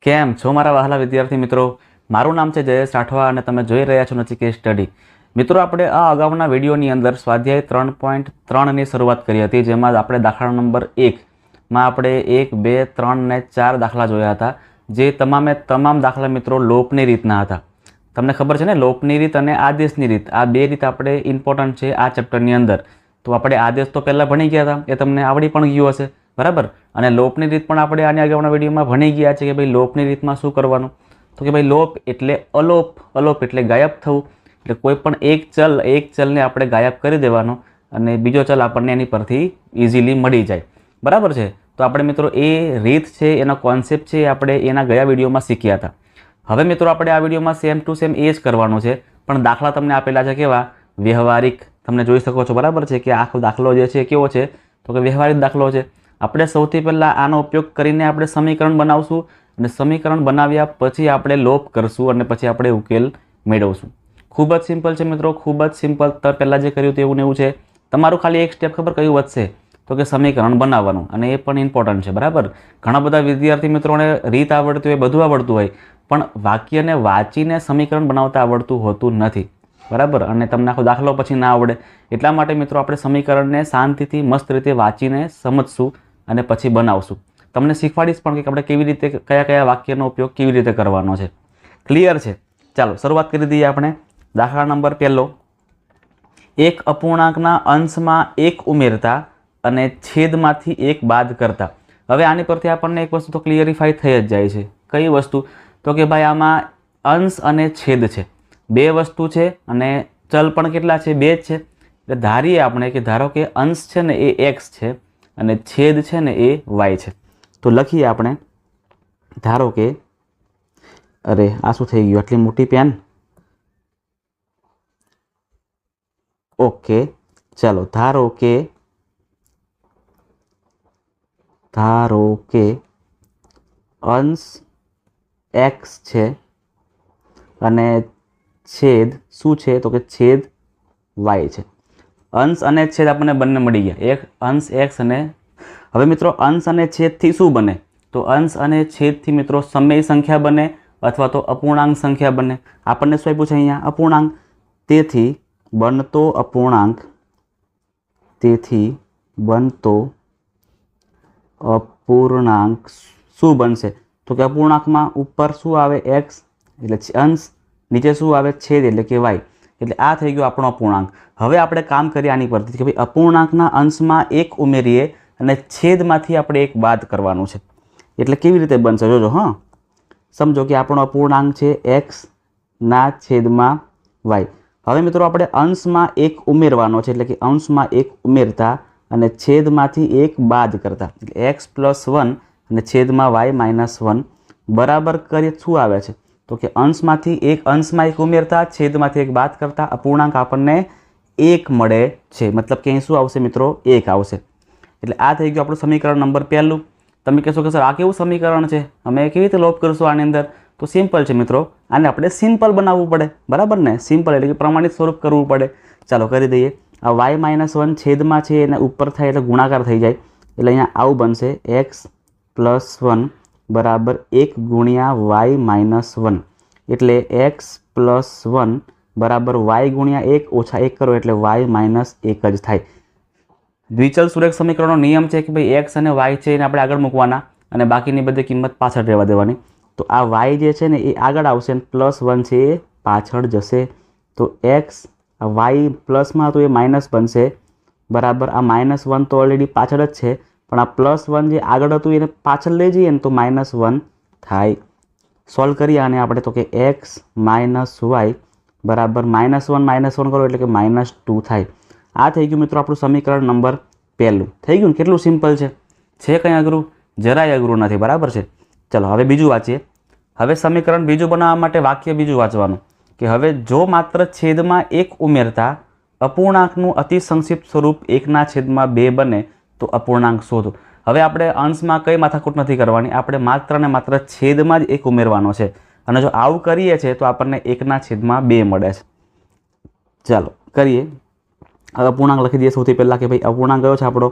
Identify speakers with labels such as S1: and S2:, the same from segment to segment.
S1: કેમ છો મારા વહાલા વિદ્યાર્થી મિત્રો? મારું નામ છે જયેશ રાઠવા અને તમે જોઈ રહ્યા છો નચિકેત સ્ટડી. મિત્રો, આપણે આ અગાઉના વિડીયોની અંદર સ્વાધ્યાય 3.3ની શરૂઆત કરી હતી, જેમાં આપણે દાખલા નંબર 1માં આપણે 1, 2, 3 ને 4 દાખલા જોયા હતા, જે તમામ દાખલા મિત્રો લોપની રીતના હતા. તમને ખબર છે ને, લોપની રીત અને આદેશની રીત, આ બે રીત આપણે ઇમ્પોર્ટન્ટ છે આ ચેપ્ટરની અંદર. તો આપણે આદેશ તો પહેલાં ભણી ગયા હતા, એ તમને આવડી પણ ગયું હશે, બરાબર. અને લોપની રીત પણ આપણે આની અગાઉના વિડીયોમાં ભણી ગયા છે કે ભાઈ લોપની રીતમાં શું કરવાનું. તો કે ભાઈ લોપ એટલે અલોપ, અલોપ એટલે ગાયબ થવું. એટલે કોઈ પણ એક ચલને આપણે ગાયબ કરી દેવાનો અને બીજો ચલ આપણને એની પરથી ઇઝીલી મળી જાય, બરાબર છે. તો આપણે મિત્રો એ રીત છે, એનો કોન્સેપ્ટ છે, આપણે એના ગયા વિડીયોમાં શીખ્યા હતા. હવે મિત્રો આપણે આ વિડીયોમાં સેમ ટુ સેમ એ જ કરવાનું છે, પણ દાખલા તમને આપેલા છે કેવા? વ્યવહારિક. તમે જોઈ શકો છો, બરાબર છે, કે આખો દાખલો જે છે કેવો છે? તો કે વ્યવહારિક દાખલો છે. આપણે સૌથી પહેલાં આનો ઉપયોગ કરીને આપણે સમીકરણ બનાવશું અને સમીકરણ બનાવ્યા પછી આપણે લોપ કરશું અને પછી આપણે ઉકેલ મેળવશું. ખૂબ જ સિમ્પલ છે મિત્રો, ખૂબ જ સિમ્પલ. તો પહેલાં જે કર્યું હતું એવું છે. તમારું ખાલી એક સ્ટેપ ખબર કયું વધશે? તો કે સમીકરણ બનાવવાનું, અને એ પણ ઇમ્પોર્ટન્ટ છે, બરાબર. ઘણા બધા વિદ્યાર્થી મિત્રોને રીત આવડતી હોય, બધું આવડતું હોય, પણ વાક્યને વાંચીને સમીકરણ બનાવતા આવડતું હોતું નથી, બરાબર. અને તમને આખો દાખલો પછી ના આવડે. એટલા માટે મિત્રો આપણે સમીકરણને શાંતિથી મસ્ત રીતે વાંચીને સમજશું અને પછી બનાવશું. તમને શીખવાડીશ પણ કે આપણે કેવી રીતે કયા વાક્યનો ઉપયોગ કેવી રીતે કરવાનો છે. ક્લિયર છે? ચાલો શરૂઆત કરી દઈએ આપણે. દાખલા નંબર 1, એક અપૂર્ણાંકના અંશમાં 1 ઉમેરતા અને છેદમાંથી 1 બાદ કરતા. હવે આની પરથી આપણને એક વસ્તુ તો ક્લિયરિફાઈ થઈ જ જાય છે. કઈ વસ્તુ? તો કે ભાઈ આમાં અંશ અને છેદ છે, બે વસ્તુ છે, અને ચલ પણ કેટલા છે? 2 જ છે. એટલે ધારીએ આપણે કે ધારો કે અંશ છે ને એ x છે અને છેદ છે ને એ y છે. તો લખીએ આપણે, ધારો કે, અરે આ શું થઈ ગયું, આટલી મોટી પેન. ઓકે, ચાલો ધારો કે અંશ x છે અને છેદ શું છે? તો કે છેદ y છે. અંશ અને છેદ આપણને બંને મળી ગયા, એક અંશ x અને હવે મિત્રો અંશ અને છેદથી શું બને? તો અંશ અને છેદથી મિત્રો સમય સંખ્યા બને અથવા તો અપૂર્ણાંક સંખ્યા બને. આપણને શું આપ્યું છે અહીંયા? અપૂર્ણાંક. તેથી બનતો અપૂર્ણાંક શું બનશે? તો કે અપૂર્ણાંકમાં ઉપર શું આવે? x એટલે અંશ, નીચે શું આવે? છેદ એટલે કે y. એટલે આ થઈ ગયો આપણો અપૂર્ણાંક. હવે આપણે કામ કરીએ આની પરથી કે ભાઈ અપૂર્ણાંકના અંશમાં 1 ઉમેરીએ અને છેદમાંથી આપણે 1 બાદ કરવાનું છે. એટલે કેવી રીતે બનશે જોજો. હા, સમજો કે આપણો અપૂર્ણાંક છે x ના છેદમાં y. હવે મિત્રો આપણે અંશમાં 1 ઉમેરવાનો છે, એટલે કે અંશમાં 1 ઉમેરતા અને છેદમાંથી 1 બાદ કરતા, એટલે x + 1 અને છેદમાં y - 1 બરાબર કરીએ શું આવે છે? તો કે અંશમાં 1 ઉમેરતા, છેદમાંથી 1 બાદ કરતા અપૂર્ણાંક આપણને 1 મળે છે. મતલબ કે અહીં શું આવશે મિત્રો? 1 આવશે. એટલે આ થઈ ગયું આપણું સમીકરણ નંબર 1. તમે કહેશો કે સર આ કેવું સમીકરણ છે, અમે કેવી રીતે લોપ કરશું આની અંદર? તો સિમ્પલ છે મિત્રો, આને આપણે સિમ્પલ બનાવવું પડે, બરાબર ને? સિમ્પલ એટલે કે પ્રમાણિત સ્વરૂપ કરવું પડે. ચાલો કરી દઈએ. આ y - 1 છેદમાં છે એને ઉપર થાય એટલે ગુણાકાર થઈ જાય, એટલે અહીંયા આવું બનશે, x + 1 બરાબર 1 ગુણ્યા y - 1. એટલે x + 1 બરાબર y ગુણ્યા 1 ઓછા 1 કરો એટલે y - 1 જ થાય. દ્વિચલ સુરેખ સમીકરણનો નિયમ છે કે ભાઈ x અને y છે એને આપણે આગળ મૂકવાના અને બાકીની બધી કિંમત પાછળ રહેવા દેવાની. તો આ y જે છે ને એ આગળ આવશે અને +1 છે એ પાછળ જશે. તો x y પ્લસમાં તો એ માઇનસ બનશે, બરાબર. આ -1 તો ઓલરેડી પાછળ જ છે, પણ આ +1 જે આગળ હતું એને પાછળ લઈ જઈએ ને તો -1 થાય. સોલ્વ કરીએ આને આપણે. તો કે x - y બરાબર -1 કરો એટલે કે -2 થાય. આ થઈ ગયું મિત્રો આપણું સમીકરણ નંબર 1. થઈ ગયું ને? કેટલું સિમ્પલ છે કંઈ અઘરું? જરાય અઘરું નથી, બરાબર છે. ચલો હવે બીજું વાંચીએ. હવે સમીકરણ બીજું બનાવવા માટે વાક્ય બીજું વાંચવાનું કે હવે જો માત્ર છેદમાં 1 ઉમેરતા અપૂર્ણાંકનું અતિ સંક્ષિપ્ત સ્વરૂપ 1/2 બને તો અપૂર્ણાંક શોધો. હવે આપણે અંશમાં કઈ માથાકૂટ નથી કરવાની, આપણે માત્ર ને માત્ર છેદમાં જ 1 ઉમેરવાનો છે. અને જો આવું કરીએ છીએ તો આપણને 1/2 મળે છે. ચાલો કરીએ. હવે અપૂર્ણાંક લખી દઈએ સૌથી પહેલાં કે ભાઈ અપૂર્ણાંક કયો છે આપણો?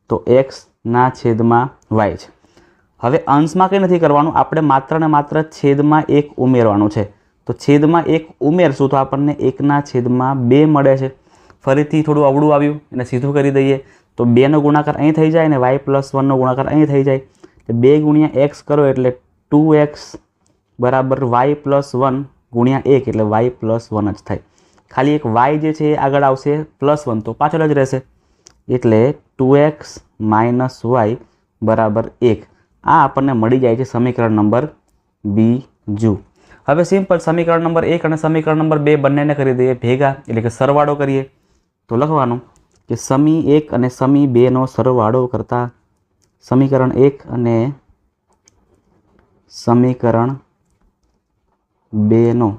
S1: તો x/y છે. હવે અંશમાં કંઈ નથી કરવાનું, આપણે માત્ર ને માત્ર છેદમાં 1 ઉમેરવાનું છે. તો છેદમાં 1 ઉમેરશું તો આપણને 1/2 મળે છે. ફરીથી થોડું અવળું આવ્યું એને સીધું કરી દઈએ તો 2નો ગુણાકાર અહીં થઈ જાય ને y+1નો ગુણાકાર અહીં થઈ જાય. 2 × x કરો એટલે 2x બરાબર y+1 ગુણ્યા 1 એટલે y+1 જ થાય. ખાલી એક y જે છે એ આગળ આવશે +1 તો પાછળ જ રહેશે એટલે 2x - y બરાબર 1. આ આપણને મળી જાય છે સમીકરણ નંબર બીજું. હવે સિમ્પલ સમીકરણ નંબર 1 અને સમીકરણ નંબર 2 બંનેને કરી દઈએ ભેગા, એટલે કે સરવાળો કરીએ. તો લખવાનું કે સમી 1 અને સમી 2નો સરવાળો કરતા સમીકરણ 1 અને સમીકરણ 2નો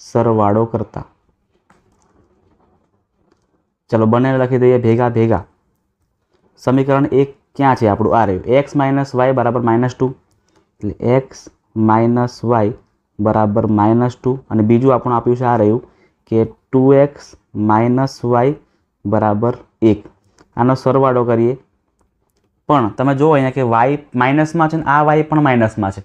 S1: સરવાળો કરતા, ચલો બંનેને લખી દઈએ ભેગા ભેગા. સમીકરણ 1 ક્યાં છે આપણું? આ રહ્યું x - y બરાબર -2 એટલે x - y બરાબર -2 અને બીજું આપણું આપ્યું છે આ રહ્યું કે 2x - y બરાબર 1. આનો સરવાળો કરીએ પણ તમે જુઓ અહીંયા કે y માઇનસમાં છે ને આ y પણ માઇનસમાં છે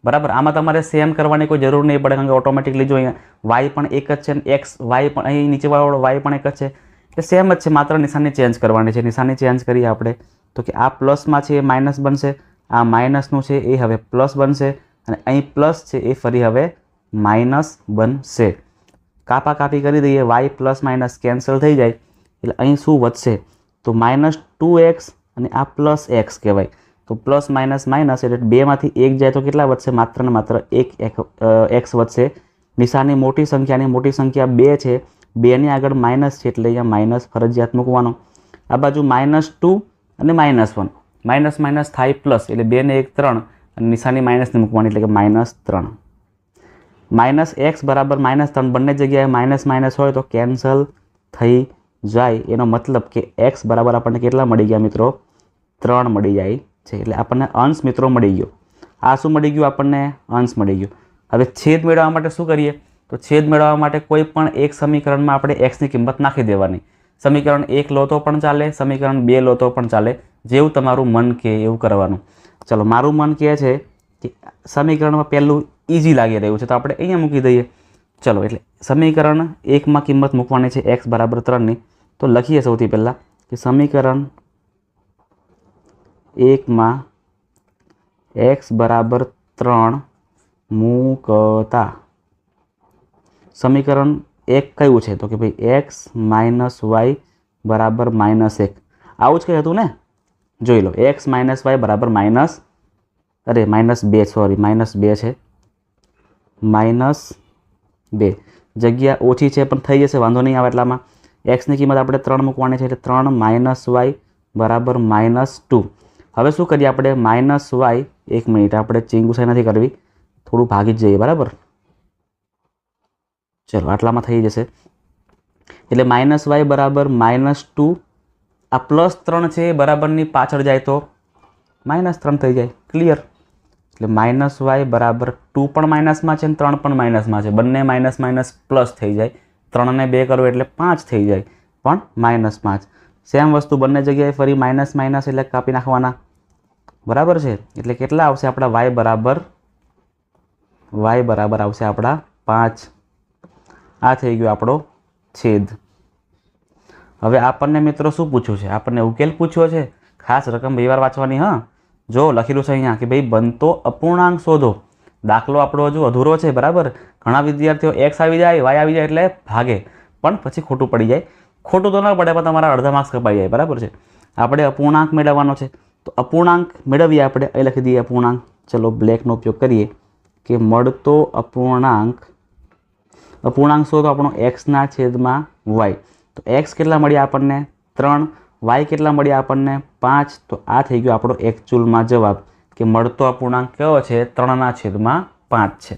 S1: બરાબર. આમાં તમારે સેમ કરવાની કોઈ જરૂર નહીં પડે કારણ કે ઓટોમેટિકલી જો અહીંયા y પણ એક જ છે ને x y પણ અહીં નીચેવાળો y પણ એક જ છે એટલે સેમ જ છે, માત્ર નિશાની ચેન્જ કરવાની છે. નિશાની ચેન્જ કરીએ આપણે તો કે આ પ્લસમાં છે એ માઇનસ બનશે, આ માઇનસનું છે એ હવે પ્લસ બનશે અને અહીં પ્લસ છે એ ફરી હવે માઇનસ બનશે. કાપા કાપી કરી દઈએ, y પ્લસ માઇનસ કેન્સલ થઈ જાય એટલે અહીં શું વધશે તો -2x અને આ +x કહેવાય. તો પ્લસ માઇનસ માઇનસ એટલે 2માંથી 1 જાય તો કેટલા વધશે? માત્ર ને માત્ર 1 x વધશે. નિશાની મોટી સંખ્યા 2 છે, 2ની આગળ માઇનસ છે એટલે અહીંયા માઇનસ ફરજિયાત મૂકવાનો. આ બાજુ -2 અને -1 માઇનસ માઇનસ થાય પ્લસ એટલે 2 ને 1 3 અને નિશાની માઇનસની મૂકવાની એટલે કે -3. -x બરાબર -3 બંને જગ્યાએ માઇનસ માઇનસ હોય તો કેન્સલ થઈ જાય. એનો મતલબ કે x બરાબર આપણને કેટલા મળી ગયા મિત્રો? 3 મળી જાય છે. એટલે આપણને અંશ મિત્રો મળી ગયો. આ શું મળી ગયું? આપણને અંશ મળી ગયો. હવે છેદ મેળવવા માટે શું કરીએ? તો છેદ મેળવવા માટે કોઈ પણ એક સમીકરણમાં આપણે xની કિંમત નાખી દેવાની. સમીકરણ 1 લો તો પણ ચાલે, સમીકરણ 2 લો તો પણ ચાલે, જેવું તમારું મન કહે એવું કરવાનું. ચલો મારું મન કહે છે કે સમીકરણમાં પહેલું ઇઝી લાગી રહ્યું છે તો આપણે અહીંયા મૂકી દઈએ. ચલો એટલે સમીકરણ 1માં કિંમત મૂકવાની છે x બરાબર 3ની. તો લખીએ સૌથી પહેલાં કે સમીકરણ 1માં x બરાબર 3 મૂકતા સમીકરણ 1 કયું છે? તો કે ભાઈ x - y બરાબર -1. આવું જ કંઈ હતું ને? જોઈ લો x - y બરાબર -2 સોરી -2 છે. -2 જગ્યા ઓછી છે પણ થઈ જશે, વાંધો નહીં આવે. એટલામાં xની કિંમત આપણે 3 મૂકવાની છે એટલે 3 - y બરાબર -2. હવે શું કરીએ આપણે? -y 1 મિનિટ આપણે ચીંગુસાઈ નથી કરવી, થોડું ભાગી જ જઈએ બરાબર. ચલો આટલામાં થઈ જશે એટલે -y બરાબર -2. આ +3 છે બરાબરની પાછળ જાય તો -3 થઈ જાય. ક્લિયર? એટલે -y બરાબર 2 પણ માઇનસમાં છે ને 3 પણ માઇનસમાં છે, બંને માઇનસ માઇનસ પ્લસ થઈ જાય. 3 ને 2 કરો એટલે 5 થઈ જાય પણ -5. સેમ વસ્તુ બંને જગ્યાએ ફરી માઇનસ માઇનસ એટલે કાપી નાખવાના બરાબર છે. એટલે કેટલા આવશે આપણા? y બરાબર આવશે આપણા 5. આ થઈ ગયો આપણો છેદ. હવે આપણને મિત્રો શું પૂછ્યું છે? આપણને ઉકેલ પૂછ્યો છે. ખાસ રકમ બે વાર વાંચવાની. હા જો લખેલું છે અહીંયા કે ભાઈ બનતો અપૂર્ણાંક શોધો. દાખલો આપણો હજુ અધૂરો છે બરાબર. ઘણા વિદ્યાર્થીઓ x આવી જાય y આવી જાય એટલે ભાગે પણ પછી ખોટું પડી જાય. ખોટું તો ન પડે પણ તમારા અડધા માર્ક્સ કપાઈ જાય બરાબર છે. આપણે અપૂર્ણાંક મેળવવાનો છે તો અપૂર્ણાંક મેળવીએ આપણે. અહીં લખી દઈએ અપૂર્ણાંક. ચલો બ્લેકનો ઉપયોગ કરીએ કે મળતો અપૂર્ણાંક શોધો આપણો x/y. તો x કેટલા મળ્યા આપણને? 3. y કેટલા મળ્યા આપણને? 5. તો આ થઈ ગયો આપણો એકચ્યુઅલમાં જવાબ કે મળતો અપૂર્ણાંક કયો છે? 3/5 છે.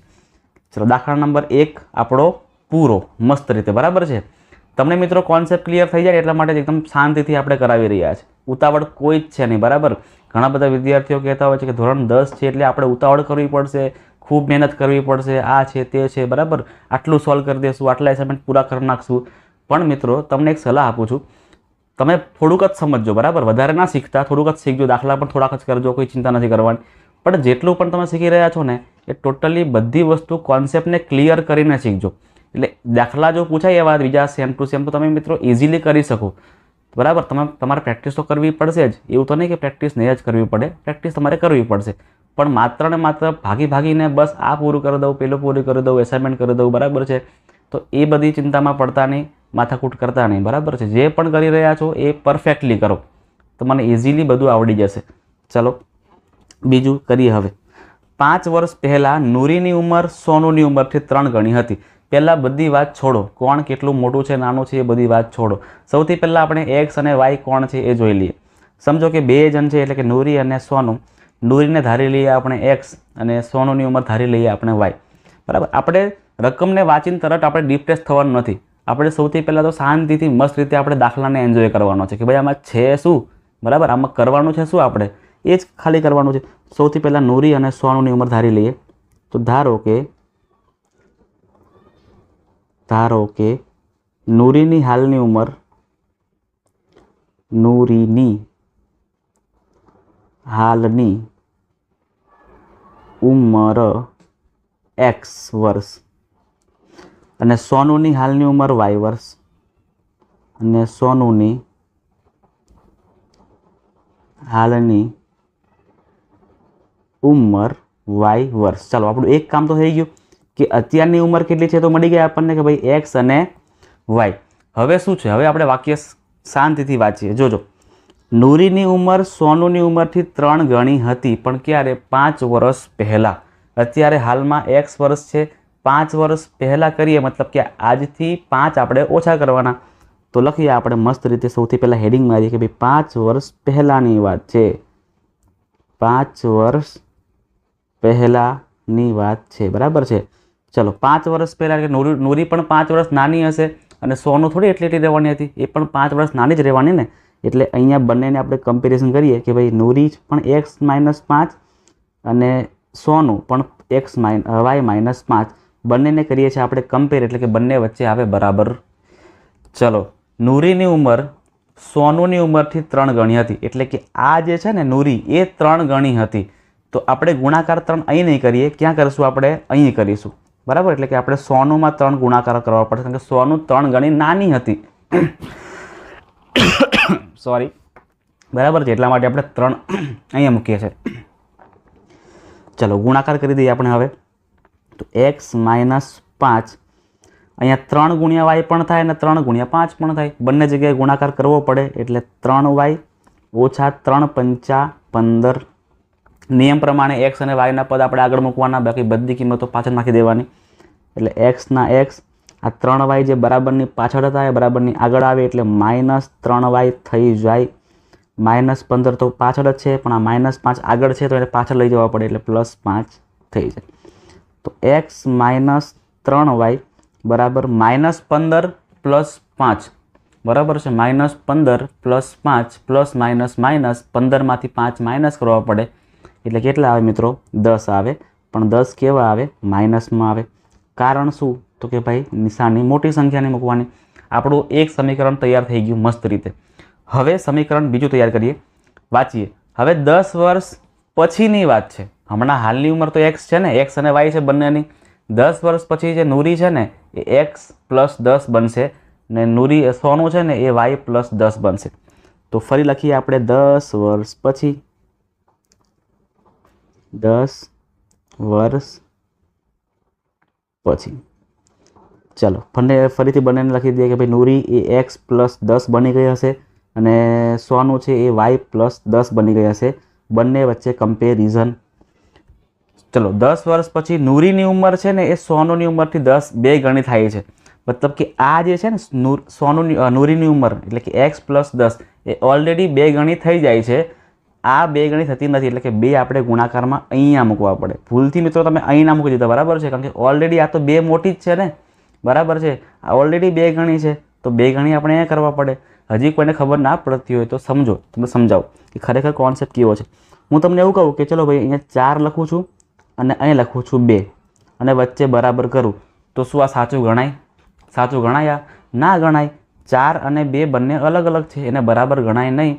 S1: ચલો દાખલા નંબર 1 આપણો પૂરો મસ્ત રીતે બરાબર છે. તમને મિત્રો કોન્સેપ્ટ ક્લિયર થઈ જાય એટલા માટે એકદમ શાંતિથી આપણે કરાવી રહ્યા છે. ઉતાવળ કોઈ જ છે નહીં બરાબર. ઘણા બધા વિદ્યાર્થીઓ કહેતા હોય છે કે ધોરણ 10 છે એટલે આપણે ઉતાવળ કરવી પડશે, ખૂબ મહેનત કરવી પડશે, આ છે તે છે બરાબર, આટલું સોલ્વ કરી દઈશું, આટલા એસાઇનમેન્ટ પૂરા કરી નાખશું. પણ મિત્રો તમને એક સલાહ આપું છું, તમે થોડુંક જ સમજજો, બરાબર, વધારે ના શીખતા, થોડુંક જ શીખજો, દાખલા પણ થોડાક જ કરજો, કોઈ ચિંતા નથી કરવાની. પણ જેટલું પણ તમે શીખી રહ્યા છો ને એ ટોટલી બધી વસ્તુ કોન્સેપ્ટને ક્લિયર કરીને શીખજો. એટલે દાખલા જો પૂછાય એવા બીજા સેમ ટુ સેમ તો તમે મિત્રો ઇઝીલી કરી શકો, બરાબર. તમારે પ્રેક્ટિસ તો કરવી પડશે જ, એવું તો નહીં કે પ્રેક્ટિસ નહીં જ કરવી પડે, પ્રેક્ટિસ તમારે કરવી પડશે. પણ માત્ર ને માત્ર ભાગીને બસ આ પૂરું કરી દઉં, પેલું પૂરું કરી દઉં, એસાઇનમેન્ટ કરી દઉં, બરાબર છે, તો એ બધી ચિંતામાં પડતા નહીં, માથાકૂટ કરતા નહીં, બરાબર છે. જે પણ કરી રહ્યા છો એ પરફેક્ટલી કરો, તમને ઇઝીલી બધું આવડી જશે. ચલો બીજું કરીએ હવે. 5 વર્ષ પહેલાં નૂરીની ઉંમર સોનુની ઉંમરથી 3 ગણી હતી. પહેલાં બધી વાત છોડો, કોણ કેટલું મોટું છે નાનું છે એ બધી વાત છોડો. સૌથી પહેલાં આપણે એક્સ અને વાય કોણ છે એ જોઈ લઈએ. સમજો કે 2 જણ છે, એટલે કે નૂરી અને સોનુ. નૂરીને ધારી લઈએ આપણે એક્સ અને સોનુની ઉંમર ધારી લઈએ આપણે વાય, બરાબર. આપણે રકમને વાંચીને તરત આપણે ડિપ્રેસ થવાનું નથી. આપણે સૌથી પહેલાં તો શાંતિથી મસ્ત રીતે આપણે દાખલાને એન્જોય કરવાનો છે કે ભાઈ આમાં છે શું, બરાબર, આમાં કરવાનું છે શું, આપણે એ જ ખાલી કરવાનું છે. સૌથી પહેલાં નૂરી અને સોનુની ઉંમર ધારી લઈએ. તો ધારો કે નૂરીની હાલની ઉંમર એક્સ વર્ષ અને સોનુની હાલની ઉંમર વાય વર્ષ અને સોનુની હાલની ઉંમર વાય વર્ષ. ચાલો આપણું એક કામ તો થઈ ગયું કે અત્યારની ઉંમર કેટલી છે તો મળી ગયા આપણને કે ભાઈ એક્સ અને વાય. હવે શું છે, હવે આપણે વાક્ય શાંતિથી વાંચીએ. જોજો, નૂરીની ઉંમર સોનુની ઉંમરથી 3 ગણી હતી, પણ ક્યારે? 5 વર્ષ પહેલાં. અત્યારે હાલમાં એક્સ વર્ષ છે, 5 વર્ષ પહેલાં કરીએ મતલબ કે આજથી 5 આપણે ઓછા કરવાના. તો લખીએ આપણે મસ્ત રીતે, સૌથી પહેલાં હેડિંગ મારીએ કે ભાઈ 5 વર્ષ પહેલાંની વાત છે, 5 વર્ષ પહેલાંની વાત છે, બરાબર છે. ચલો 5 વર્ષ પહેલાં કે નૂરી પણ 5 વર્ષ નાની હશે અને સોનું થોડી એટલી રહેવાની હતી, એ પણ 5 વર્ષ નાની જ રહેવાની ને. એટલે અહીંયા બંનેને આપણે કમ્પેરિઝન કરીએ કે ભાઈ નૂરી પણ x-5 અને સોનું પણ y-5, બંનેને કરીએ છીએ આપણે કમ્પેર, એટલે કે બંને વચ્ચે આવે બરાબર. ચલો, નૂરીની ઉંમર સોનુની ઉંમરથી 3 ગણી હતી, એટલે કે આ જે છે ને નૂરી એ 3 ગણી હતી. તો આપણે ગુણાકાર 3 અહીં નહીં કરીએ, ક્યાં કરીશું? આપણે અહીં કરીશું, બરાબર. એટલે કે આપણે સોનુમાં 3 ગુણાકાર કરવા પડશે, કારણ કે સોનું 3 ગણી નાની હતી. સોરી, બરાબર છે, એટલા માટે આપણે 3 અહીંયા મૂકીએ છીએ. ચલો ગુણાકાર કરી દઈએ આપણે હવે. તો x-5, અહીંયા 3 ગુણ્યા વાય પણ થાય અને 3 ગુણ્યા 5 પણ થાય, બંને જગ્યાએ ગુણાકાર કરવો પડે, એટલે 3y ઓછા 3×5 15. નિયમ પ્રમાણે એક્સ અને વાયના પદ આપણે આગળ મૂકવાના, બાકી બધી કિંમતો પાછળ નાખી દેવાની. એટલે એક્સના એક્સ, આ 3y જે બરાબરની પાછળ હતા એ બરાબરની આગળ આવે, એટલે -3y થઈ જાય. -15 તો પાછળ જ છે, પણ આ -5 આગળ છે તો એને પાછળ લઈ જવા પડે, એટલે +5 થઈ જાય. તો x-3y બરાબર -15 + 5, બરાબર છે. -15 + 5 પ્લસ માઇનસ માઇનસ 15માંથી 5 માઇનસ કરવા પડે, એટલે કેટલા આવે મિત્રો? 10 આવે. પણ 10 કેવા આવે? માઇનસમાં આવે. કારણ શું? તો કે ભાઈ નિશાની મોટી સંખ્યાની મૂકવાની. આપણું એક સમીકરણ તૈયાર થઈ ગયું મસ્ત રીતે. હવે સમીકરણ બીજું તૈયાર કરીએ, વાંચીએ. હવે 10 વર્ષ પછીની વાત છે. હમણાં હાલની ઉંમર તો એક્સ છે ને, એક્સ અને વાય છે બંનેની. 10 વર્ષ પછી જે નૂરી છે ને એ એક્સ + 10 બનશે ને નૂરી સોનું છે ને એ વાય + 10 બનશે. તો ફરી લખીએ આપણે 10 વર્ષ પછી. 10 વર્ષ પછી. ચાલો ફરીથી બંનેને લખી દઈએ કે ભાઈ નૂરી એ એક્સ + 10 બની ગઈ હશે અને સોનું છે એ વાય + 10 બની ગઈ હશે. બંને વચ્ચે કમ્પેરિઝન. ચલો 10 વર્ષ પછી નૂરીની ઉંમર છે ને એ સોનુની ઉંમરથી 2 ગણી થાય છે. મતલબ કે આ જે છે ને નૂરીની ઉંમર એટલે કે એક્સ + 10 એ ઓલરેડી 2 ગણી થઈ જાય છે. આ 2 ગણી થતી નથી, એટલે કે 2 આપણે ગુણાકારમાં અહીંયા મૂકવા પડે. ભૂલથી મિત્રો તમે અહીં ના મૂકી દીધા, બરાબર છે, કારણ કે ઓલરેડી આ તો 2 મોટી જ છે ને, બરાબર છે. આ ઓલરેડી 2 ગણી છે તો 2 ગણી આપણે અહીંયા કરવા પડે. હજી કોઈને ખબર ના પડતી હોય તો સમજો, તમને સમજાવો કે ખરેખર કોન્સેપ્ટ કેવો છે. હું તમને એવું કહું કે ચલો ભાઈ અહીંયા 4 લખું છું અને અહીં લખું છું 2 અને વચ્ચે બરાબર કરું તો શું આ સાચું ગણાય? સાચું ગણાય? ના ગણાય. 4 અને 2 બંને અલગ અલગ છે, એને બરાબર ગણાય નહીં.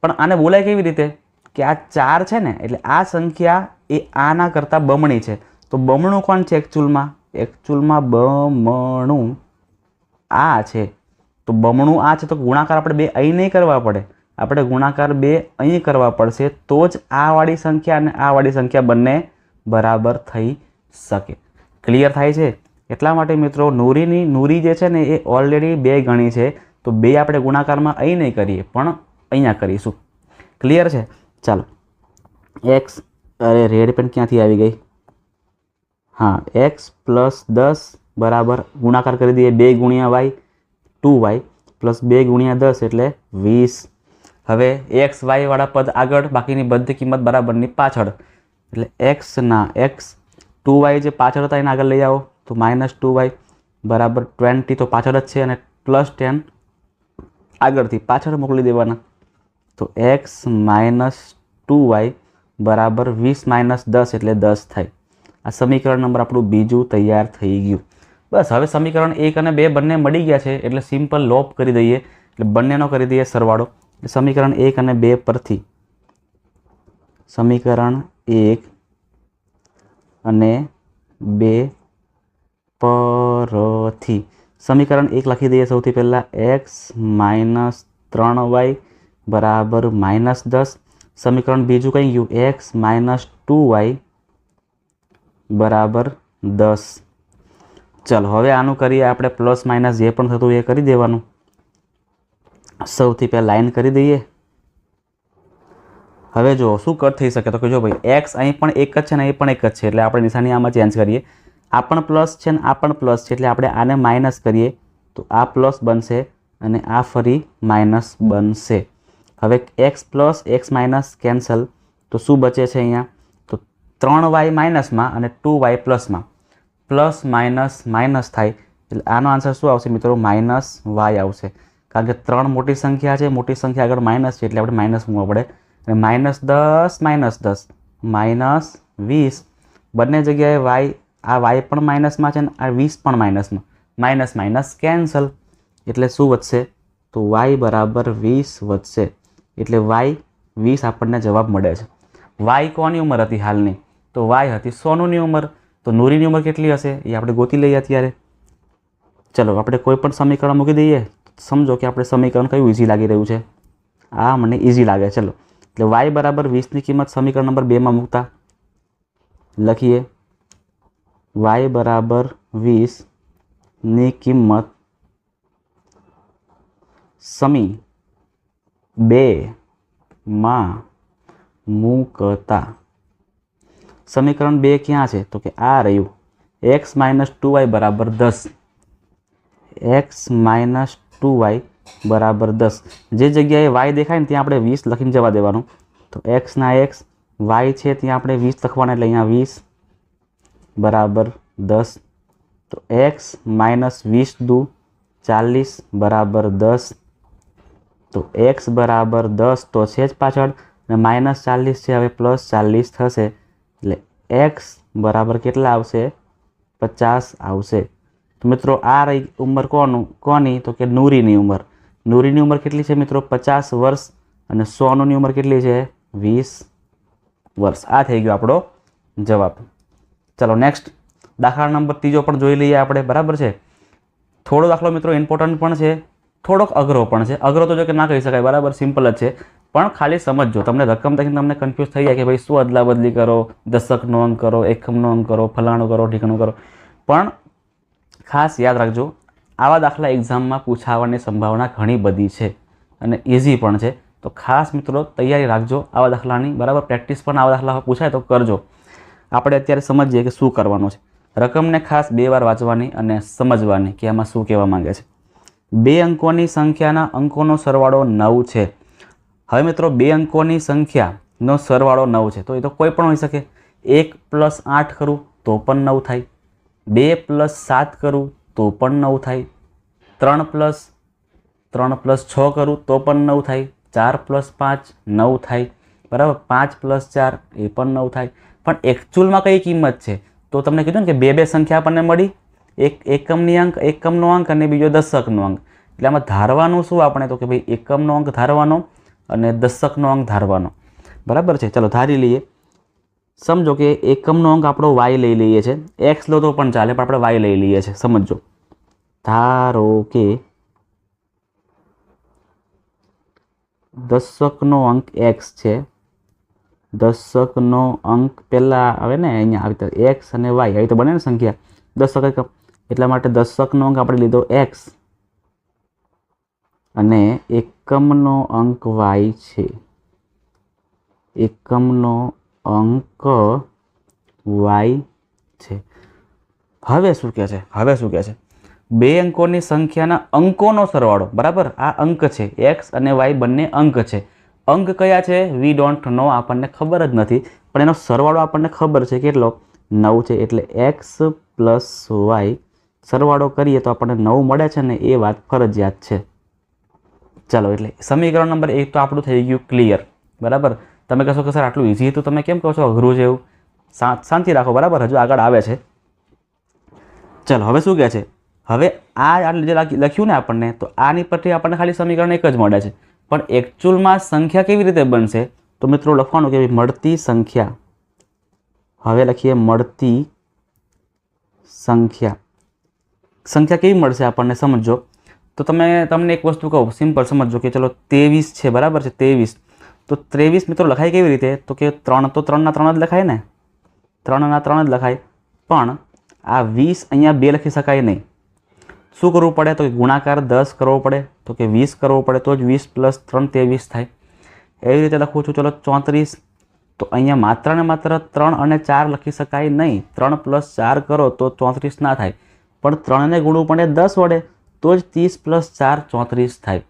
S1: પણ આને બોલાય કેવી રીતે કે આ 4 છે ને એટલે આ સંખ્યા એ આના કરતાં બમણી છે. તો બમણું કોણ છે એકચ્યુઅલમાં? એકચ્યુઅલમાં બમણું આ છે. તો બમણું આ છે તો ગુણાકાર આપણે 2 અહીં નહીં કરવા પડે, આપણે ગુણાકાર 2 અહીં કરવા પડશે, તો જ આ વાળી સંખ્યા અને આ વાળી સંખ્યા બંને બરાબર થઈ શકે. ક્લિયર થાય છે? એટલા માટે મિત્રો નૂરી જે છે ને એ ઓલરેડી 2 ગણી છે, તો 2 આપણે ગુણાકારમાં અહીં નહીં કરીએ પણ અહીંયા કરીશું. ક્લિયર છે? ચાલો એક્સ, અરે રેડ પેન ક્યાંથી આવી ગઈ? હા, એક્સ પ્લસ 10 બરાબર ગુણાકાર કરી દઈએ 2 ગુણ્યા વાય, 2y પ્લસ 2 ગુણ્યા 10 એટલે 20. હવે એક્સ વાય વાળા પદ આગળ, બાકીની બધી કિંમત બરાબરની પાછળ, એટલે એક્સ 2y જે પાછળ હતા એને આગળ લઈ આવો તો -2y બરાબર 20 તો પાછળ જ છે અને +10 આગળથી પાછળ મોકલી દેવાના. તો x - 2y બરાબર 20 - 10 એટલે 10 થાય. આ સમીકરણ નંબર આપણું બીજું તૈયાર થઈ ગયું. બસ હવે સમીકરણ 1 અને 2 બંને મળી ગયા છે એટલે સિમ્પલ લોપ કરી દઈએ, એટલે બંનેનો કરી દઈએ સરવાળો. સમીકરણ 1 અને 2 પરથી, સમીકરણ 1 અને 2 પરથી સમીકરણ 1 લખી દઈએ સૌથી પહેલાં x - 3y બરાબર -10. સમીકરણ બીજું કઈ ગયું? x - 2y બરાબર 10. ચાલો હવે આનું કરીએ આપણે પ્લસ માઇનસ જે પણ થતું એ કરી દેવાનું. સૌથી પહેલાં લાઈન કરી દઈએ. હવે જો શું કટ થઈ શકે તો કે જો ભાઈ એક્સ અહીં પણ એક જ છે ને અહીં પણ એક જ છે, એટલે આપણે નિશાની આમાં ચેન્જ કરીએ. આ પણ પ્લસ છે ને આ પણ પ્લસ છે, એટલે આપણે આને માઇનસ કરીએ તો આ પ્લસ બનશે અને આ ફરી માઇનસ બનશે. હવે x plus x minus cancel, તો શું બચે છે અહીંયા? તો 3y માઇનસમાં અને 2y પ્લસમાં, પ્લસ માઇનસ માઇનસ થાય એટલે આનો આન્સર શું આવશે મિત્રો? -y આવશે. કારણ કે 3 મોટી સંખ્યા છે, મોટી સંખ્યા આગળ માઇનસ છે એટલે આપણે માઇનસ મૂકવા પડે. અને -10 -20 બંને જગ્યાએ y, આ y પણ માઇનસમાં છે ને આ 20 પણ માઇનસમાં, માઇનસ માઇનસ કેન્સલ એટલે શું વધશે? તો y બરાબર 20 વધશે. એટલે y 20 આપણને જવાબ મળે છે. y કોની ઉંમર હતી હાલની? તો y હતી સોનુની ઉંમર. તો નૂરીની ઉંમર કેટલી હશે એ આપણે ગોતી લઈએ અત્યારે. ચલો આપણે કોઈ પણ સમીકરણ મૂકી દઈએ, સમજો કે આપણે સમીકરણ કયું ઇઝી લાગી રહ્યું છે? આ મને ઇઝી લાગે. ચલો એટલે y બરાબર 20ની કિંમત સમીકરણ નંબર 2માં મૂકતા લખીએ. y બરાબર 20ની કિંમત સમી 2માં મૂકતા સમીકરણ 2 ક્યાં છે? તો કે આ રહ્યું. x - 2y બરાબર 10. x - 2y બરાબર 10. જે જગ્યાએ y દેખાય ને ત્યાં આપણે 20 લખીને જવા દેવાનું. તો x ના x, y છે ત્યાં આપણે 20 લખવાના એટલે અહીંયા 20 બરાબર 10. તો x - 20 દુ 40 બરાબર 10. તો x બરાબર 10 તો છે જ પાછળ અને -40 છે, હવે +40 થશે એટલે x બરાબર કેટલા આવશે? 50 આવશે. તો મિત્રો આ રહી ઉંમર કોની? તો કે નૂરીની ઉંમર. નૂરીની ઉંમર કેટલી છે મિત્રો? 50 વર્ષ. અને સોનુની ઉંમર કેટલી છે? 20 વર્ષ. આ થઈ ગયો આપણો જવાબ. ચલો નેક્સ્ટ દાખલા નંબર 3 પણ જોઈ લઈએ આપણે. બરાબર છે? થોડો દાખલો મિત્રો ઇમ્પોર્ટન્ટ પણ છે, થોડોક અઘરો પણ છે. અઘરો તો જો કે ના કહી શકાય, બરાબર સિમ્પલ જ છે, પણ ખાલી સમજો. તમને રકમ તકીને તમને કન્ફ્યુઝ થઈ જાય કે ભાઈ શું અદલા બદલી કરો, દશકનો અંક કરો, એકમનો અંક કરો, ફલાણું કરો, ઠીકણું કરો. પણ ખાસ યાદ રાખજો, આવા દાખલા એક્ઝામમાં પૂછાવાની સંભાવના ઘણી બધી છે અને ઇઝી પણ છે. તો ખાસ મિત્રો તૈયારી રાખજો આવા દાખલાની. બરાબર, પ્રેક્ટિસ પણ આવા દાખલા પૂછાય તો કરજો. આપણે અત્યારે સમજીએ કે શું કરવાનું છે. રકમને ખાસ 2 વાર વાંચવાની અને સમજવાની કે આમાં શું કહેવા માંગે છે. 2 અંકોની સંખ્યાના અંકોનો સરવાળો 9 છે. હવે મિત્રો 2 અંકોની સંખ્યાનો સરવાળો 9 છે, તો એ તો કોઈ પણ હોઈ શકે. 1 + 8 કરું તો પણ 9 થાય, 2 + 7 કરું તો પણ 9 થાય, 3 + 6 કરું તો પણ 9 થાય, 4 + 5 9 થાય, બરાબર, 5 + 4 એ પણ 9 થાય. પણ એકચ્યુઅલમાં કઈ કિંમત છે? તો તમને કીધું ને કે 2 સંખ્યા આપણને મળી, એક એકમનો અંક અને બીજો દશકનો અંક. એટલે આમાં ધારવાનું શું આપણે તો કે ભાઈ એકમનો અંક ધારવાનો અને દશકનો અંક ધારવાનો, બરાબર છે. ચલો ધારી લઈએ. સમજો કે એકમનો અંક આપણો વાય લઈ લઈએ છીએ, એક્સ લો તો પણ ચાલે પણ આપણે વાય લઈ લઈએ છીએ. સમજો ધારો કે દશકનો અંક એક્સ છે, દશકનો અંક પહેલાં આવે ને અહીંયા આવી રીતે એક્સ અને વાય આવી તો બને ને સંખ્યા દશક એકમ, એટલા માટે દશકનો અંક આપણે લીધો એક્સ અને એકમનો અંક વાય છે, એકમનો અંક વાય છે. હવે શું કહે છે, હવે શું કહે છે, બે અંકોની સંખ્યાના અંકોનો સરવાળો, બરાબર. આ અંક છે, એક્સ અને વાય બંને અંક છે. અંક કયા છે વી ડોન્ટ નો, આપણને ખબર જ નથી, પણ એનો સરવાળો આપણને ખબર છે કેટલો 9 છે. એટલે એક્સ પ્લસ વાય સરવાળો કરીએ તો આપણને 9 મળે છે ને એ વાત ફરજિયાત છે. ચાલો એટલે સમીકરણ નંબર 1 તો આપણું થઈ ગયું ક્લિયર, બરાબર. તમે કહેશો કે સર આટલું ઇઝી હતું, તમે કેમ કહો છો અઘરું છે એવું? શાંતિ રાખો, બરાબર, હજુ આગળ આવે છે. ચાલો હવે શું કહે છે, હવે આ જે લખ્યું ને આપણને, તો આની પરથી આપણને ખાલી સમીકરણ એક જ મળે છે, પણ એકચ્યુઅલમાં સંખ્યા કેવી રીતે બનશે તો મિત્રો લખવાનું કે મળતી સંખ્યા. હવે લખીએ મળતી સંખ્યા. સંખ્યા કેવી મળશે આપણને સમજો તો તમને એક વસ્તુ કહું, સિમ્પલ સમજો કે ચલો 23 છે, બરાબર છે. 23 તો 23 મિત્રો લખાય કેવી રીતે તો કે 3 તો 3 ના 3 જ લખાય ને, 3 ના 3 જ લખાય, પણ આ 20 અહીંયા 2 લખી શકાય નહીં. શું કરવું પડે તો કે ગુણાકાર 10 કરવો પડે, તો કે 20 કરવો પડે તો જ 20 + 3 23 થાય. એવી રીતે લખું છું. ચલો 34 તો અહીંયા માત્ર ને માત્ર 3 અને 4 લખી શકાય નહીં, 3 + 4 કરો તો 34 ના થાય, પણ 3 ને ગુણવું પડે 10 વડે તો જ 30 + 4 34 થાય.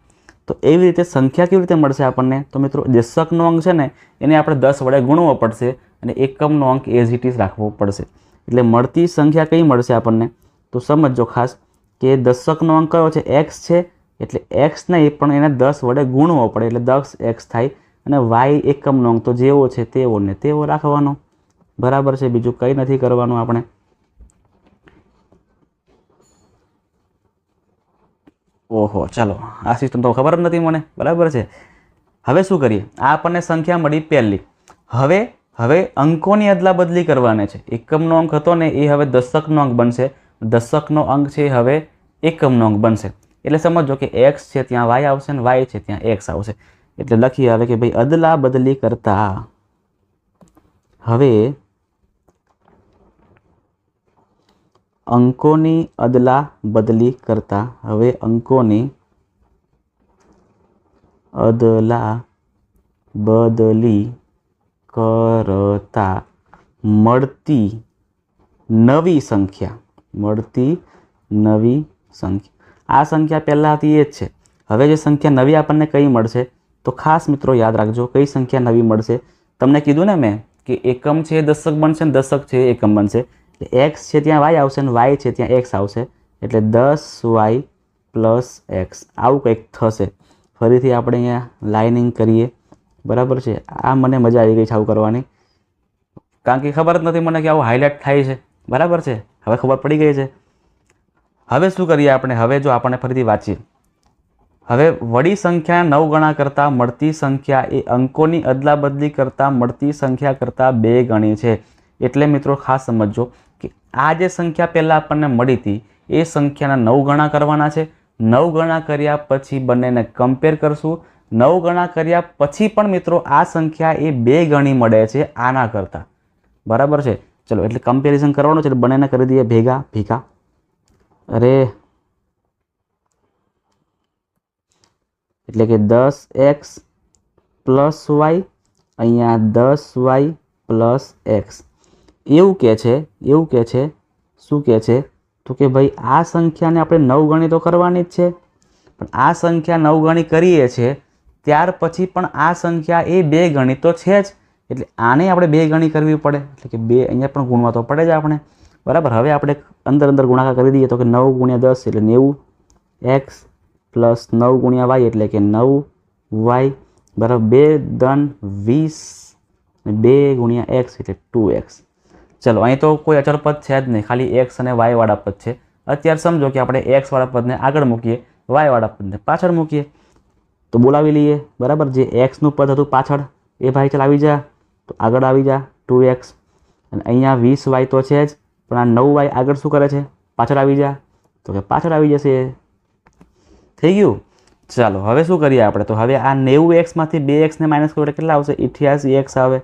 S1: તો એવી રીતે સંખ્યા કેવી રીતે મળશે આપણને તો મિત્રો દશકનો અંક છે ને એને આપણે 10 વડે ગુણવો પડશે અને એકમનો અંક એઝ ઇટ ઇઝ રાખવો પડશે. એટલે મળતી સંખ્યા કઈ મળશે આપણને તો સમજો ખાસ કે દશકનો અંક કયો છે એક્સ છે, એટલે એક્સ નહીં પણ એને 10 વડે ગુણવો પડે એટલે 10x થાય, અને વાય એકમનો અંક તો જેવો છે તેવો ને તેવો રાખવાનો, બરાબર છે. બીજું કંઈ નથી કરવાનું આપણે. ઓહો ચાલો આ સિસ્ટમ તો ખબર જ નથી મને, બરાબર છે. હવે શું કરીએ, આ આપણને સંખ્યા મળી પહેલી. હવે અંકોની અદલા બદલી કરવાની છે. એકમનો અંક હતો ને એ હવે દશકનો અંક બનશે, દશકનો અંક છે હવે એકમનો અંક બનશે. એટલે સમજો કે એક્સ છે ત્યાં વાય આવશે ને વાય છે ત્યાં એક્સ આવશે. એટલે લખીએ હવે કે ભાઈ અદલા બદલી કરતા હવે અંકોની અદલા બદલી કરતા હવે અંકોની અદલા બદલી કરતા મળતી નવી સંખ્યા, મળતી નવી સંખ્યા. આ સંખ્યા પહેલાં હતી એ જ છે. હવે જે સંખ્યા નવી આપણને કઈ મળશે તો ખાસ મિત્રો યાદ રાખજો કઈ સંખ્યા નવી મળશે. તમને કીધું ને મેં કે એકમ છે દશક બનશે ને દશક છે એકમ બનશે. એક્સ છે ત્યાં વાય આવશે ને વાય છે ત્યાં એક્સ આવશે, એટલે 10y + x આવું કંઈક થશે. ફરીથી આપણે અહીંયા લાઇનિંગ કરીએ, બરાબર છે. આ મને મજા આવી ગઈ છે આવું કરવાની, કારણ કે ખબર જ નથી મને કે આવું હાઇલાઇટ થાય છે, બરાબર છે. હવે ખબર પડી ગઈ છે. હવે શું કરીએ આપણે, હવે જો આપણે ફરીથી વાંચીએ, હવે વડી સંખ્યા 9 ગણા કરતાં મળતી સંખ્યા એ અંકોની અદલા બદલી કરતાં મળતી સંખ્યા કરતાં 2 ગણી છે. એટલે મિત્રો ખાસ સમજો કે આ જે સંખ્યા પહેલાં આપણને મળી હતી એ સંખ્યાના 9 ગણા કરવાના છે. 9 ગણા કર્યા પછી બંનેને કમ્પેર કરશું. 9 ગણા કર્યા પછી પણ મિત્રો આ સંખ્યા એ 2 ગણી મળે છે આના કરતાં, બરાબર છે. ચલો એટલે કમ્પેરિઝન કરવાનું છે એટલે બંનેને કરી દઈએ ભેગા ભેગા. અરે એટલે કે 10x + y અહીંયા 10y + x. એવું કહે છે શું કહે છે તો કે ભાઈ આ સંખ્યાને આપણે 9 ગણી તો કરવાની જ છે, પણ આ સંખ્યા 9 ગણી કરીએ છીએ ત્યાર પછી પણ આ સંખ્યા એ 2 ગણી તો છે જ, એટલે આને આપણે 2 ગણી કરવી પડે. એટલે કે 2 અહીંયા પણ ગુણવા તો પડે જ આપણે, બરાબર. હવે આપણે અંદર ગુણાકાર કરી દઈએ તો કે 9 × 10 એટલે 90x + 9 × y એટલે કે 9y બરાબર 2 × 20 2 × x એટલે 2x. ચલો અહીં તો કોઈ અચળ પદ છે જ નહીં, ખાલી x અને y વાળા પદ છે. અત્યારે સમજો કે આપણે x વાળા પદને આગળ મૂકીએ વાયવાળા પદને પાછળ મૂકીએ તો બોલાવી લઈએ બરાબર. જે એક્સનું પદ હતું પાછળ એ ભાઈ ચાલ આવી જા, તો આગળ આવી જા 2x, અને અહીંયા 20y તો છે જ, પણ આ 9y આગળ શું કરે છે, પાછળ આવી જા, તો કે પાછળ આવી જશે. થઈ ગયું. ચાલો હવે શું કરીએ આપણે, તો હવે આ 90xમાંથી 2xને માઇનસ કરો એટલે કેટલા આવશે, 88x આવે.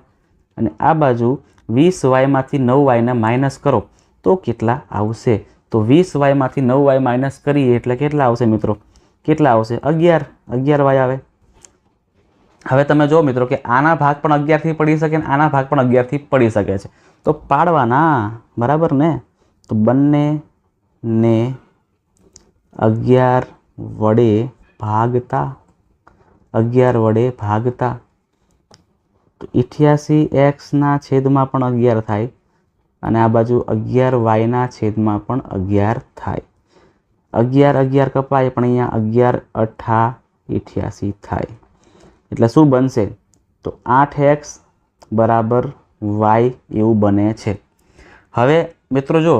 S1: અને આ બાજુ 20yમાંથી 9yને માઇનસ કરો તો કેટલા આવશે, તો 20yમાંથી 9y માઇનસ કરીએ એટલે કેટલા આવશે મિત્રો, કેટલા આવશે, 11y આવે. હવે તમે જો મિત્રો કે આના ભાગ પણ 11થી પડી શકે ને આના ભાગ પણ 11થી પડી શકે છે, તો પાડવાના બરાબર ને. તો બંનેને 11 વડે ભાગતા, 11 વડે ભાગતા, તો 88xના છેદમાં પણ 11 થાય અને આ બાજુ 11yના છેદમાં પણ 11 થાય. 11 કપાય પણ અહીંયા 11 અઠા 88 થાય. એટલે શું બનશે, તો 8x બરાબર y એવું બને છે. હવે મિત્રો જો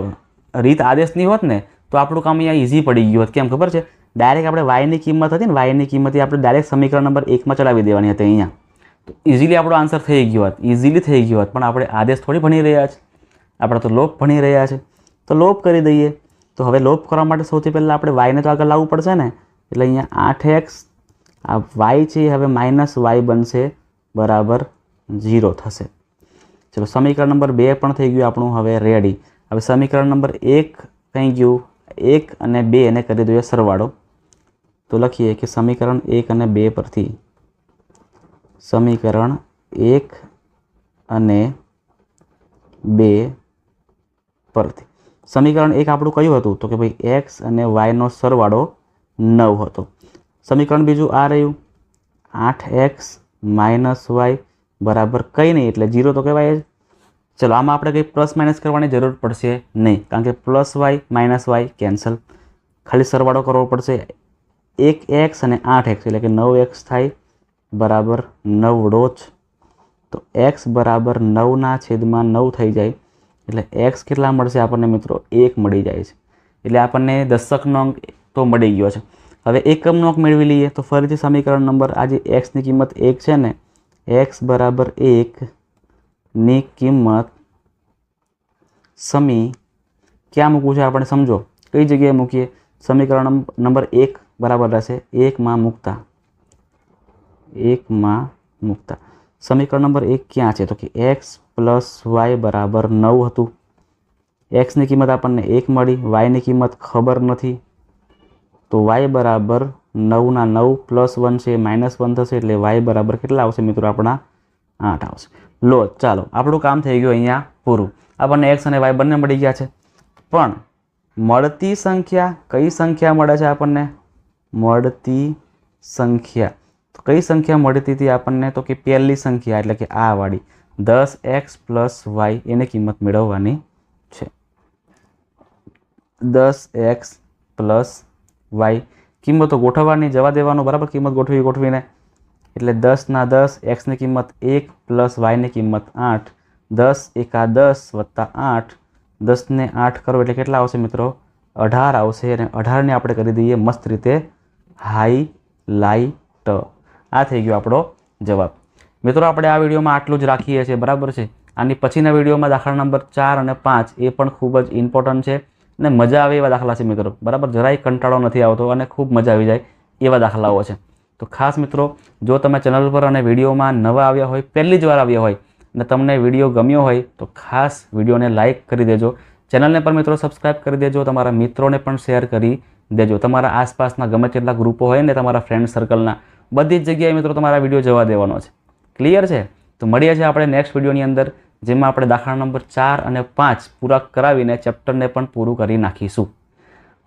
S1: રીત આદેશની હોત ને તો આપણું કામ અહીંયા ઇઝી પડી ગયું હોત. કેમ ખબર છે, ડાયરેક્ટ આપણે વાયની કિંમત હતી ને, વાયની કિંમત આપણે ડાયરેક્ટ સમીકરણ નંબર 1માં ચલાવી દેવાની હતી અહીંયા, તો ઇઝીલી આપણો આન્સર થઈ ગયો હોત, ઇઝીલી થઈ ગયો હોત. પણ આપણે આદેશ થોડી ભણી રહ્યા છે, આપણે તો લોપ ભણી રહ્યા છે, તો લોપ કરી દઈએ. તો હવે લોપ કરવા માટે સૌથી પહેલાં આપણે વાયને તો આગળ લાવવું પડશે ને, એટલે અહીંયા 8x આ વાય છે હવે માઇનસ વાય બનશે બરાબર 0 થશે. ચલો સમીકરણ નંબર 2 પણ થઈ ગયું આપણું હવે રેડી. હવે સમીકરણ નંબર 1 થઈ ગયું, 1 અને 2 એને કરી દઈએ સરવાળો. તો લખીએ કે સમીકરણ 1 અને 2 પરથી, સમીકરણ 1 અને 2 પરથી સમીકરણ 1 આપણું કયું હતું, તો કે ભાઈ x અને yનો સરવાળો 9 હતો. સમીકરણ બીજું આ રહ્યું 8x માઇનસ y બરાબર કંઈ નહીં એટલે 0 તો કહેવાય જ. ચલો આમાં આપણે કંઈ પ્લસ માઇનસ કરવાની જરૂર પડશે નહીં, કારણ કે plus Y minus Y cancel, ખાલી સરવાળો કરવો પડશે. 1x અને 8x એટલે કે 9x થાય બરાબર 9 ડોચ. તો x બરાબર 9ના છેદમાં 9 થઈ જાય એટલે x કેટલા મળશે આપણને મિત્રો, 1 મળી જાય છે. એટલે આપણને દશકનો અંક તો મળી ગયો છે. હવે એકમનો અંક મેળવી લઈએ તો ફરીથી સમીકરણ નંબર આ જે xની કિંમત 1 છે ને, x બરાબર 1 ની કિંમત સમી ક્યાં મૂકવું છે આપણે સમજો, કઈ જગ્યાએ મૂકીએ, સમીકરણ નંબર 1 બરાબર રહેશે 1માં મૂકતા, 1માં મૂકતા. સમીકરણ નંબર 1 ક્યાં છે, તો કે x પ્લસ વાય બરાબર 9 હતું. એક્સની કિંમત આપણને 1 મળી, વાયની કિંમત ખબર નથી, તો y બરાબર 9ના 9 પ્લસ 1 છે માઇનસ 1 થશે એટલે y બરાબર કેટલા આવશે મિત્રો આપણા 8 આવશે. લો ચાલો આપણું કામ થઈ ગયું અહીંયા પૂરું. આપણને x અને y બંને મળી ગયા છે, પણ મળતી સંખ્યા કઈ સંખ્યા મળે છે આપણને, મળતી સંખ્યા. તો કઈ સંખ્યા મળતી હતી આપણને, તો કે પહેલી સંખ્યા એટલે કે આ વાળી 10x પ્લસ y એની કિંમત મેળવવાની છે. 10x પ્લસ y કિંમતો ગોઠવવાની, જવા દેવાનું બરાબર, કિંમત ગોઠવીને એટલે 10ના 10, એક્સની કિંમત 1 પ્લસ વાયની કિંમત 8, 10 એકા 10 વત્તા 8, 10ને 8 કરો એટલે કેટલા આવશે મિત્રો, 18 આવશે. અને 18ને આપણે કરી દઈએ મસ્ત રીતે હાઈલાઇટ. આ થઈ ગયો આપણો જવાબ. મિત્રો આપણે આ વિડીયોમાં આટલું જ રાખીએ છીએ બરાબર છે. આની પછીના વિડીયોમાં દાખલા નંબર 4 અને 5 એ પણ ખૂબ જ ઇમ્પોર્ટન્ટ છે અને મજા આવે એવા દાખલા છે મિત્રો બરાબર. જરાય કંટાળો નથી આવતો અને ખૂબ મજા આવી જાય એવા દાખલાઓ છે. તો ખાસ મિત્રો જો તમે ચેનલ પર અને વિડીયોમાં નવા આવ્યા હોય, પહેલી જ વાર આવ્યા હોય અને તમને વિડીયો ગમ્યો હોય તો ખાસ વિડીયોને લાઇક કરી દેજો. ચેનલને પણ મિત્રો સબસ્ક્રાઈબ કરી દેજો, તમારા મિત્રોને પણ શેર કરી દેજો. તમારા આસપાસના ગમે તેટલા ગ્રુપો હોય ને તમારા ફ્રેન્ડ સર્કલના, બધી જ જગ્યાએ મિત્રો તમારા વિડીયો જવા દેવાનો છે. ક્લિયર છે? તો મળીએ છીએ આપણે નેક્સ્ટ વિડીયોની અંદર, જેમાં આપણે દાખલા નંબર 4 અને 5 પૂરા કરાવીને ચેપ્ટરને પણ પૂરું કરી નાખીશું.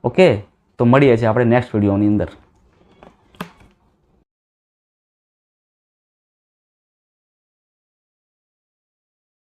S1: ઓકે, તો મળીએ છીએ આપણે નેક્સ્ટ વિડીયોની અંદર.